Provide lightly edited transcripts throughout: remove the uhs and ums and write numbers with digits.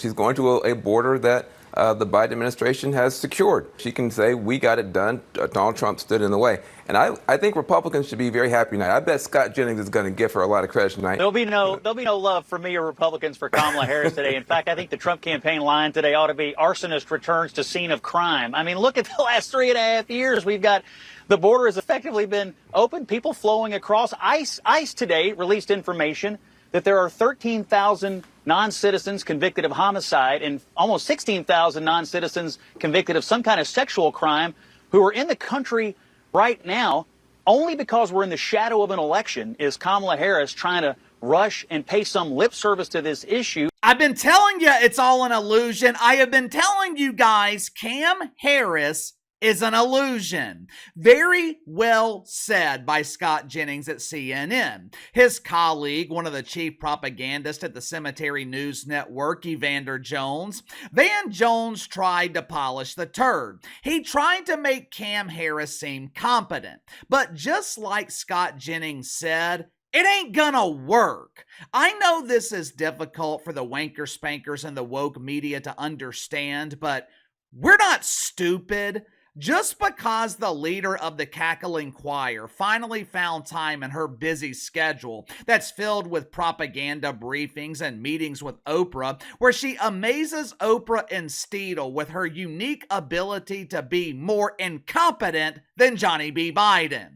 She's going to a border that the Biden administration has secured. She can say, we got it done. Donald Trump stood in the way. And I think Republicans should be very happy tonight. I bet Scott Jennings is going to give her a lot of credit tonight. There'll be no love for me or Republicans for Kamala Harris today. In fact, I think the Trump campaign line today ought to be arsonist returns to scene of crime. I mean, look at the last 3.5 years. We've got the border has effectively been open, people flowing across. ICE today released information that there are 13,000 non-citizens convicted of homicide and almost 16,000 non-citizens convicted of some kind of sexual crime who are in the country right now. Only because we're in the shadow of an election is Kamala Harris trying to rush and pay some lip service to this issue. I've been telling you it's all an illusion. I have been telling you guys Cam Harris is an illusion. Very well said by Scott Jennings at CNN. His colleague, one of the chief propagandists at the Cemetery News Network, Evander Jones, Van Jones tried to polish the turd. He tried to make Cam Harris seem competent. But just like Scott Jennings said, it ain't gonna work. I know this is difficult for the wanker spankers and the woke media to understand, but we're not stupid. Just because the leader of the cackling choir finally found time in her busy schedule that's filled with propaganda briefings and meetings with Oprah, where she amazes Oprah and Steedle with her unique ability to be more incompetent than Johnny B. Biden.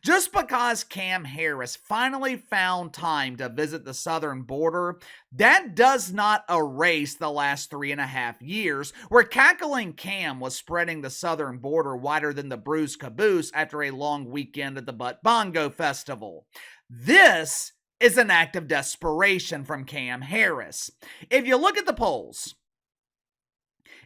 Just because Cam Harris finally found time to visit the southern border, that does not erase the last 3.5 years where cackling Cam was spreading the southern border wider than the bruised caboose after a long weekend at the Butt Bongo Festival. This is an act of desperation from Cam Harris. If you look at the polls,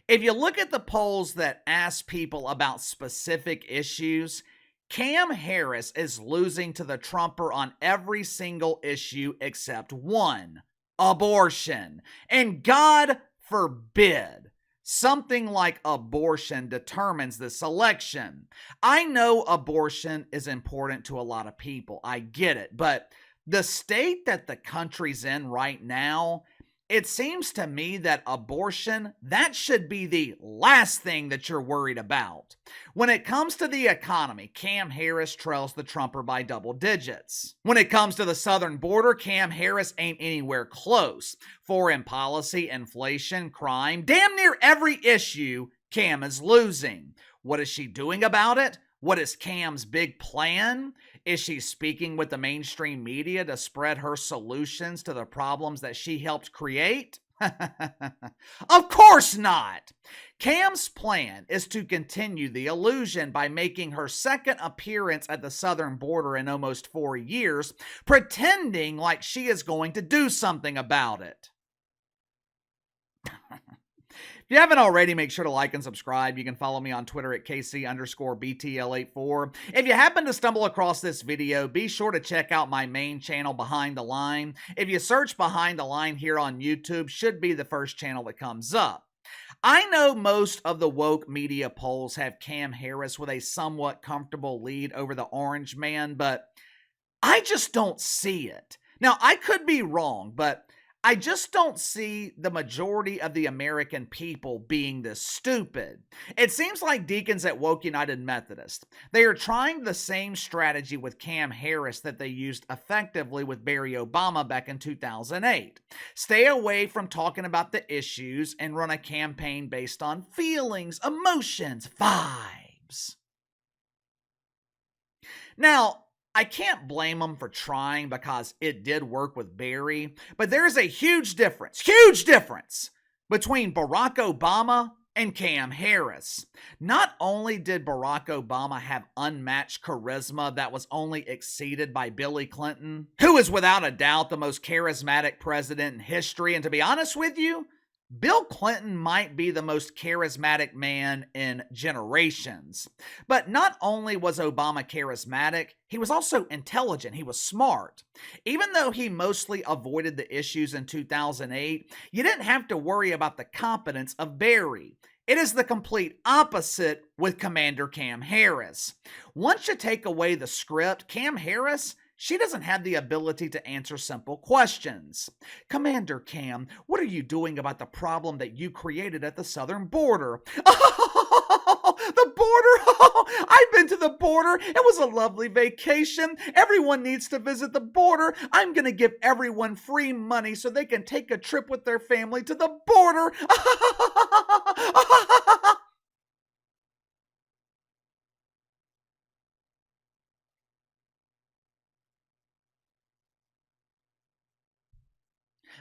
that ask people about specific issues, Cam Harris is losing to the Trumper on every single issue except one: abortion. And God forbid something like abortion determines this election. I know abortion is important to a lot of people. I get it. But the state that the country's in right now, it seems to me that abortion, that should be the last thing that you're worried about. When it comes to the economy, Cam Harris trails the Trumper by double digits. When it comes to the southern border, Cam Harris ain't anywhere close. Foreign policy, inflation, crime, damn near every issue, Cam is losing. What is she doing about it? What is Cam's big plan? Is she speaking with the mainstream media to spread her solutions to the problems that she helped create? Of course not. Cam's plan is to continue the illusion by making her second appearance at the southern border in almost 4 years, pretending like she is going to do something about it. If you haven't already, make sure to like and subscribe. You can follow me on Twitter at KC_BTL84. If you happen to stumble across this video, be sure to check out my main channel, Behind the Line. If you search Behind the Line here on YouTube, should be the first channel that comes up. I know most of the woke media polls have Cam Harris with a somewhat comfortable lead over the Orange Man, but I just don't see it. Now, I could be wrong, but I just don't see the majority of the American people being this stupid. It seems like deacons at Woke United Methodist, they are trying the same strategy with Cam Harris that they used effectively with Barry Obama back in 2008. Stay away from talking about the issues and run a campaign based on feelings, emotions, vibes. Now, I can't blame them for trying because it did work with Barry, but there's a huge difference between Barack Obama and Cam Harris. Not only did Barack Obama have unmatched charisma that was only exceeded by Billy Clinton, who is without a doubt the most charismatic president in history, and to be honest with you, Bill Clinton might be the most charismatic man in generations. But not only was Obama charismatic, he was also intelligent. He was smart. Even though he mostly avoided the issues in 2008, you didn't have to worry about the competence of Barry. It is the complete opposite with Commander Cam Harris. Once you take away the script, Cam Harris, She doesn't have the ability to answer simple questions. Commander Cam, what are you doing about the problem that you created at the southern border? The border? I've been to the border. It was a lovely vacation. Everyone needs to visit the border. I'm going to give everyone free money so they can take a trip with their family to the border.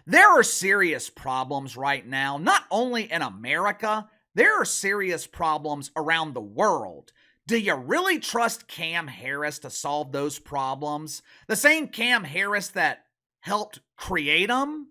There are serious problems right now, not only in America, there are serious problems around the world. Do you really trust Cam Harris to solve those problems? The same Cam Harris that helped create them?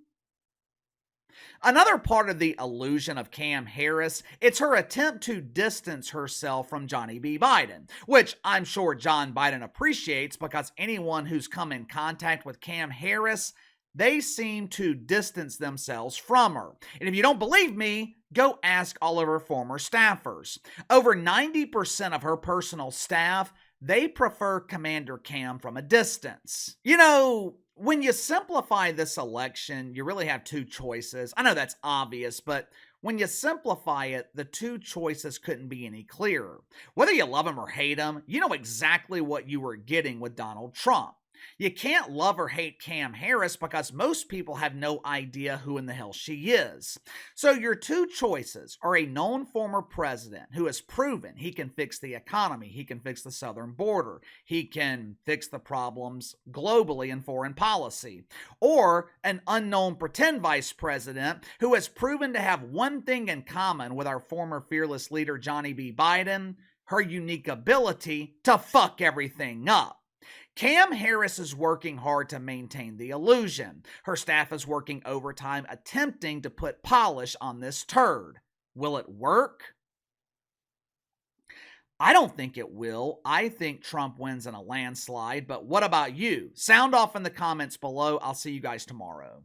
Another part of the illusion of Cam Harris, it's her attempt to distance herself from Johnny B. Biden, which I'm sure John Biden appreciates because anyone who's come in contact with Cam Harris, they seem to distance themselves from her. And if you don't believe me, go ask all of her former staffers. Over 90% of her personal staff, they prefer Commander Cam from a distance. You know, when you simplify this election, you really have two choices. I know that's obvious, but when you simplify it, the two choices couldn't be any clearer. Whether you love him or hate him, you know exactly what you were getting with Donald Trump. You can't love or hate Cam Harris because most people have no idea who in the hell she is. So your two choices are a known former president who has proven he can fix the economy, he can fix the southern border, he can fix the problems globally in foreign policy, or an unknown pretend vice president who has proven to have one thing in common with our former fearless leader Johnny B. Biden, her unique ability to fuck everything up. Cam Harris is working hard to maintain the illusion. Her staff is working overtime attempting to put polish on this turd. Will it work? I don't think it will. I think Trump wins in a landslide, but what about you? Sound off in the comments below. I'll see you guys tomorrow.